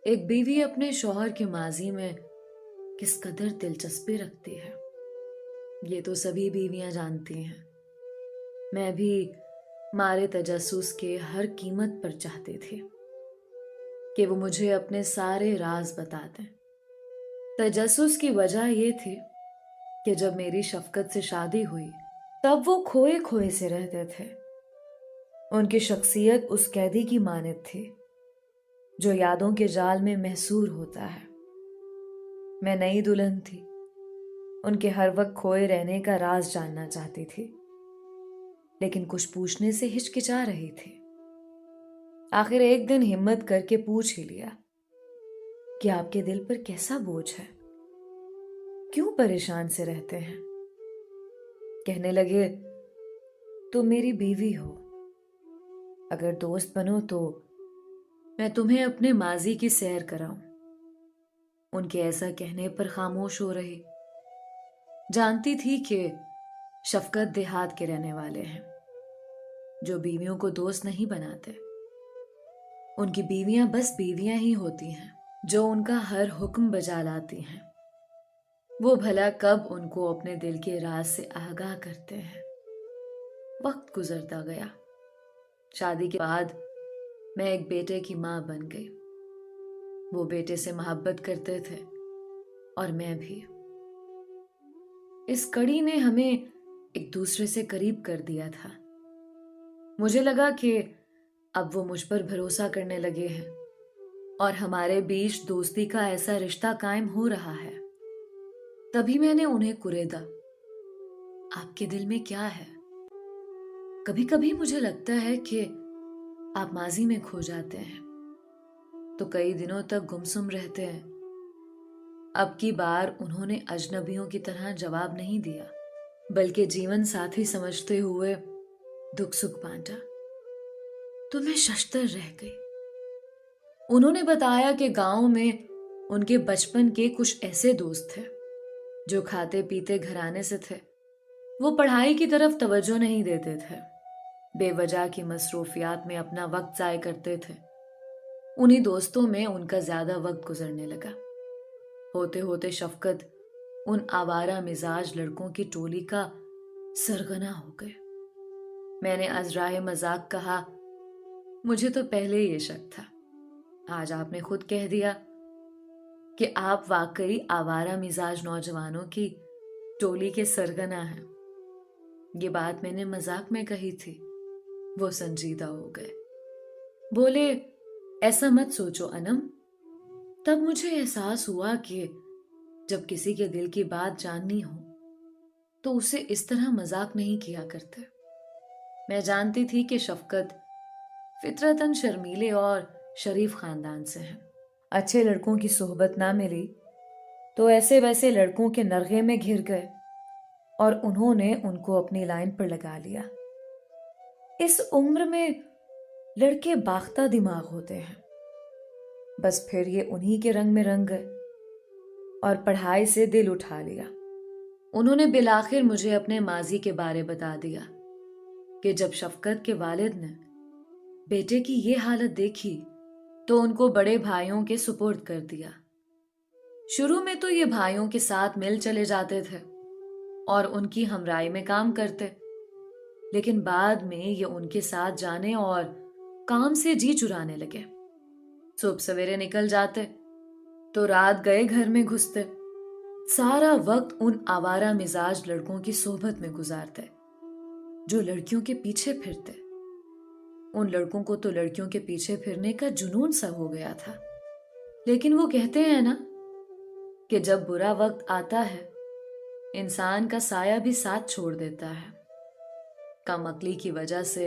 ایک بیوی اپنے شوہر کے ماضی میں کس قدر دلچسپی رکھتی ہے یہ تو سبھی بیویاں جانتی ہیں۔ میں بھی مارے تجسس کے ہر قیمت پر چاہتی تھی کہ وہ مجھے اپنے سارے راز بتا دیں۔ تجسس کی وجہ یہ تھی کہ جب میری شفقت سے شادی ہوئی تب وہ کھوئے کھوئے سے رہتے تھے۔ ان کی شخصیت اس قیدی کی مانند تھی جو یادوں کے جال میں محصور ہوتا ہے۔ میں نئی دلہن تھی، ان کے ہر وقت کھوئے رہنے کا راز جاننا چاہتی تھی، لیکن کچھ پوچھنے سے ہچکچا رہی تھی۔ آخر ایک دن ہمت کر کے پوچھ ہی لیا کہ آپ کے دل پر کیسا بوجھ ہے، کیوں پریشان سے رہتے ہیں؟ کہنے لگے، تم میری بیوی ہو، اگر دوست بنو تو میں تمہیں اپنے ماضی کی سیر کراؤں۔ ان کے ایسا کہنے پر خاموش ہو رہی۔ جانتی تھی کہ شفقت دیہات کے رہنے والے ہیں جو بیویوں کو دوست نہیں بناتے۔ ان کی بیویاں بس بیویاں ہی ہوتی ہیں جو ان کا ہر حکم بجا لاتی ہیں۔ وہ بھلا کب ان کو اپنے دل کے راز سے آگاہ کرتے ہیں۔ وقت گزرتا گیا۔ شادی کے بعد میں ایک بیٹے کی ماں بن گئی۔ وہ بیٹے سے محبت کرتے تھے اور میں بھی۔ اس کڑی نے ہمیں ایک دوسرے سے قریب کر دیا تھا۔ مجھے لگا کہ اب وہ مجھ پر بھروسہ کرنے لگے ہیں اور ہمارے بیچ دوستی کا ایسا رشتہ قائم ہو رہا ہے۔ تبھی میں نے انہیں کریدا، آپ کے دل میں کیا ہے؟ کبھی کبھی مجھے لگتا ہے کہ آپ ماضی میں کھو جاتے ہیں تو کئی دنوں تک گمسم رہتے ہیں۔ اب کی بار انہوں نے اجنبیوں کی طرح جواب نہیں دیا، بلکہ جیون ساتھی سمجھتے ہوئے دکھ سکھ بانٹا۔ تو میں ششتر رہ گئی۔ انہوں نے بتایا کہ گاؤں میں ان کے بچپن کے کچھ ایسے دوست تھے جو کھاتے پیتے گھرانے سے تھے۔ وہ پڑھائی کی طرف توجہ نہیں دیتے تھے، بے وجہ کی مصروفیات میں اپنا وقت ضائع کرتے تھے۔ انہی دوستوں میں ان کا زیادہ وقت گزرنے لگا۔ ہوتے ہوتے شفقت ان آوارہ مزاج لڑکوں کی ٹولی کا سرغنہ ہو گئے۔ میں نے ازراہ مذاق کہا، مجھے تو پہلے یہ شک تھا، آج آپ نے خود کہہ دیا کہ آپ واقعی آوارہ مزاج نوجوانوں کی ٹولی کے سرغنہ ہیں۔ یہ بات میں نے مذاق میں کہی تھی۔ وہ سنجیدہ ہو گئے، بولے، ایسا مت سوچو انم۔ تب مجھے احساس ہوا کہ جب کسی کے دل کی بات جاننی ہو تو اسے اس طرح مذاق نہیں کیا کرتے۔ میں جانتی تھی کہ شفقت فطرتاً شرمیلے اور شریف خاندان سے ہیں۔ اچھے لڑکوں کی صحبت نہ ملی تو ایسے ویسے لڑکوں کے نرغے میں گھر گئے اور انہوں نے ان کو اپنی لائن پر لگا لیا۔ اس عمر میں لڑکے باختہ دماغ ہوتے ہیں، بس پھر یہ انہی کے رنگ میں رنگ گئے اور پڑھائی سے دل اٹھا لیا۔ انہوں نے بالآخر مجھے اپنے ماضی کے بارے بتا دیا کہ جب شفقت کے والد نے بیٹے کی یہ حالت دیکھی تو ان کو بڑے بھائیوں کے سپرد کر دیا۔ شروع میں تو یہ بھائیوں کے ساتھ مل چلے جاتے تھے اور ان کی ہمراہی میں کام کرتے، لیکن بعد میں یہ ان کے ساتھ جانے اور کام سے جی چرانے لگے۔ صبح سویرے نکل جاتے تو رات گئے گھر میں گھستے، سارا وقت ان آوارہ مزاج لڑکوں کی صحبت میں گزارتے جو لڑکیوں کے پیچھے پھرتے۔ ان لڑکوں کو تو لڑکیوں کے پیچھے پھرنے کا جنون سا ہو گیا تھا، لیکن وہ کہتے ہیں نا کہ جب برا وقت آتا ہے انسان کا سایہ بھی ساتھ چھوڑ دیتا ہے۔ کم عقلی کی وجہ سے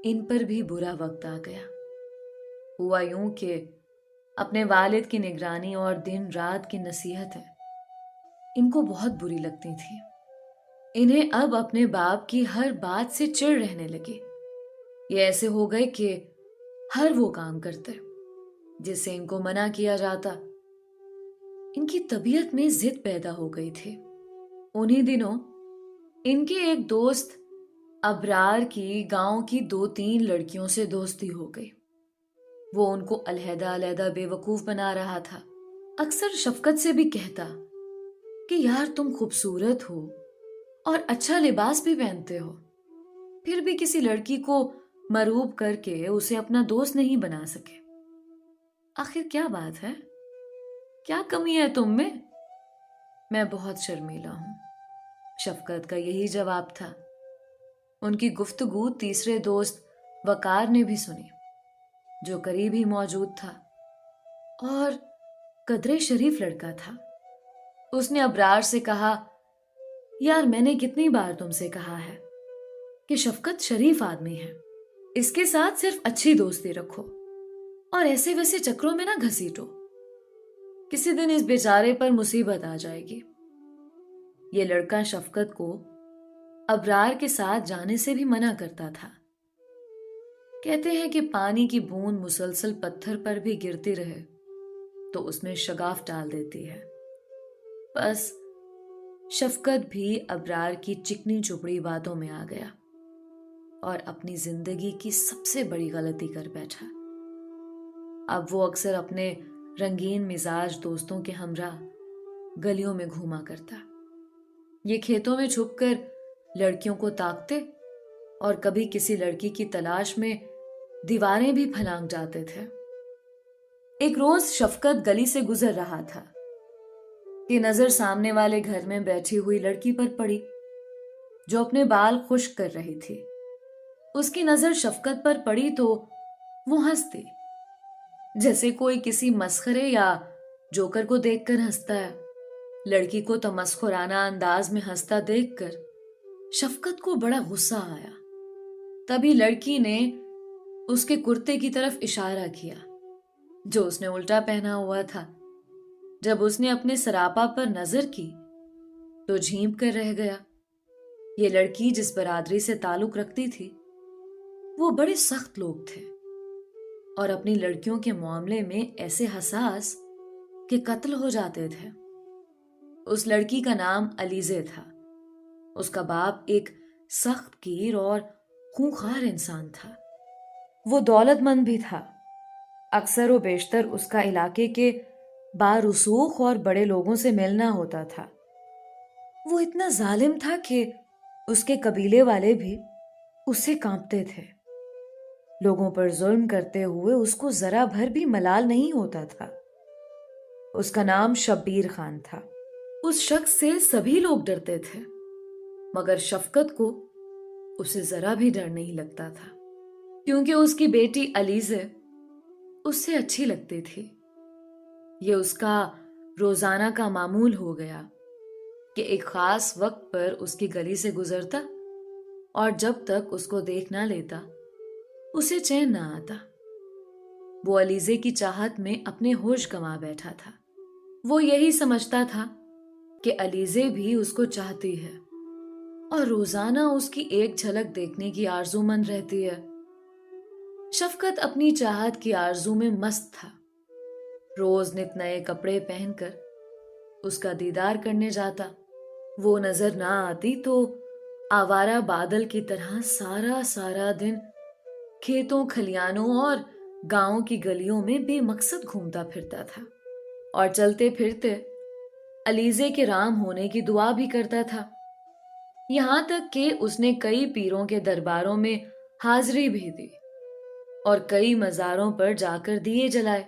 ان پر بھی برا وقت آ گیا۔ ہوا یوں کہ اپنے والد کی نگرانی اور دن رات کی نصیحتیں ان کو بہت بری لگتی تھی۔ انہیں اب اپنے باپ کی ہر بات سے چڑ رہنے لگی۔ یہ ایسے ہو گئے کہ ہر وہ کام کرتے جس سے ان کو منع کیا جاتا۔ ان کی طبیعت میں ضد پیدا ہو گئی تھی۔ انہی دنوں ان کے ایک دوست ابرار کی گاؤں کی 2-3 لڑکیوں سے دوستی ہو گئی۔ وہ ان کو علیحدہ علیحدہ بے وقوف بنا رہا تھا۔ اکثر شفقت سے بھی کہتا کہ یار تم خوبصورت ہو اور اچھا لباس بھی پہنتے ہو، پھر بھی کسی لڑکی کو مروب کر کے اسے اپنا دوست نہیں بنا سکے۔ آخر کیا بات ہے؟ کیا کمی ہے تم میں؟ میں بہت شرمیلا ہوں، شفقت کا یہی جواب تھا۔ ان کی گفتگو تیسرے دوست وقار نے بھی سنی، جو قریب ہی موجود تھا اور قدرے شریف لڑکا تھا۔ اس نے ابرار سے کہا، یار میں نے کتنی بار تم سے کہا ہے کہ شفقت شریف آدمی ہے، اس کے ساتھ صرف اچھی دوستی رکھو اور ایسے ویسے چکروں میں نہ گھسیٹو، کسی دن اس بیچارے پر مصیبت آ جائے گی۔ یہ لڑکا شفقت کو ابرار کے ساتھ جانے سے بھی منع کرتا تھا۔ کہتے ہیں کہ پانی کی بوند مسلسل پتھر پر بھی گرتی رہے تو اس میں شگاف ڈال دیتی ہے۔ بس شفقت بھی ابرار کی چکنی چپڑی باتوں میں آ گیا اور اپنی زندگی کی سب سے بڑی غلطی کر بیٹھا۔ اب وہ اکثر اپنے رنگین مزاج دوستوں کے ہمراہ گلیوں میں گھوما کرتا۔ یہ کھیتوں میں چھپ کر لڑکیوں کو تاکتے اور کبھی کسی لڑکی کی تلاش میں دیواریں بھی پھلانگ جاتے تھے۔ ایک روز شفقت گلی سے گزر رہا تھا کہ نظر سامنے والے گھر میں بیٹھی ہوئی لڑکی پر پڑی جو اپنے بال خشک کر رہی تھی۔ اس کی نظر شفقت پر پڑی تو وہ ہنس دی، جیسے کوئی کسی مسخرے یا جوکر کو دیکھ کر ہنستا ہے۔ لڑکی کو تمسخرانہ انداز میں ہنستا دیکھ کر شفقت کو بڑا غصہ آیا۔ تبھی لڑکی نے اس کے کرتے کی طرف اشارہ کیا جو اس نے الٹا پہنا ہوا تھا۔ جب اس نے اپنے سراپا پر نظر کی تو جھینپ کر رہ گیا۔ یہ لڑکی جس برادری سے تعلق رکھتی تھی وہ بڑے سخت لوگ تھے اور اپنی لڑکیوں کے معاملے میں ایسے حساس کہ قتل ہو جاتے تھے۔ اس لڑکی کا نام علیزے تھا۔ اس کا باپ ایک سخت گیر اور خونخوار انسان تھا۔ وہ دولت مند بھی تھا۔ اکثر و بیشتر اس کا علاقے کے بارسوخ اور بڑے لوگوں سے ملنا ہوتا تھا۔ وہ اتنا ظالم تھا کہ اس کے قبیلے والے بھی اس سے کانپتے تھے۔ لوگوں پر ظلم کرتے ہوئے اس کو ذرا بھر بھی ملال نہیں ہوتا تھا۔ اس کا نام شبیر خان تھا۔ اس شخص سے سبھی لوگ ڈرتے تھے، مگر شفقت کو اسے ذرا بھی ڈر نہیں لگتا تھا، کیونکہ اس کی بیٹی علیزے اس سے اچھی لگتی تھی۔ یہ اس کا روزانہ کا معمول ہو گیا کہ ایک خاص وقت پر اس کی گلی سے گزرتا اور جب تک اس کو دیکھ نہ لیتا اسے چین نہ آتا۔ وہ علیزے کی چاہت میں اپنے ہوش گنوا بیٹھا تھا۔ وہ یہی سمجھتا تھا کہ علیزے بھی اس کو چاہتی ہے اور روزانہ اس کی ایک جھلک دیکھنے کی آرزو مند رہتی ہے۔ شفقت اپنی چاہت کی آرزو میں مست تھا۔ روز نت نئے کپڑے پہن کر اس کا دیدار کرنے جاتا۔ وہ نظر نہ آتی تو آوارہ بادل کی طرح سارا دن کھیتوں کھلیانوں اور گاؤں کی گلیوں میں بے مقصد گھومتا پھرتا تھا اور چلتے پھرتے علیزے کے رام ہونے کی دعا بھی کرتا تھا۔ یہاں تک کہ اس نے کئی پیروں کے درباروں میں حاضری بھی دی اور کئی مزاروں پر جا کر دیے جلائے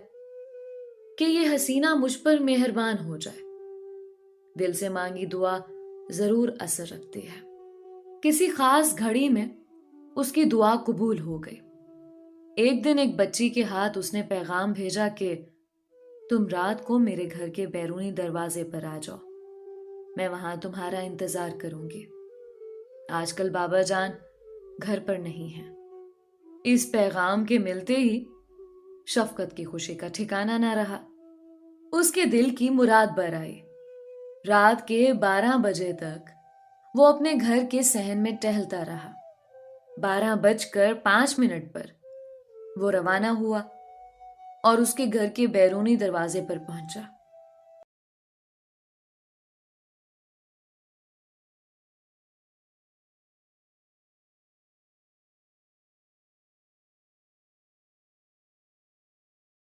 کہ یہ حسینہ مجھ پر مہربان ہو جائے۔ دل سے مانگی دعا ضرور اثر رکھتی ہے۔ کسی خاص گھڑی میں اس کی دعا قبول ہو گئی۔ ایک دن ایک بچی کے ہاتھ اس نے پیغام بھیجا کہ تم رات کو میرے گھر کے بیرونی دروازے پر آ جاؤ، میں وہاں تمہارا انتظار کروں گی۔ آج کل بابا جان گھر پر نہیں ہیں۔ اس پیغام کے ملتے ہی شفقت کی خوشی کا ٹھکانہ نہ رہا۔ اس کے دل کی مراد بر آئی۔ رات کے 12 بجے تک وہ اپنے گھر کے صحن میں ٹہلتا رہا۔ 12:05 پر وہ روانہ ہوا اور اس کے گھر کے بیرونی دروازے پر پہنچا۔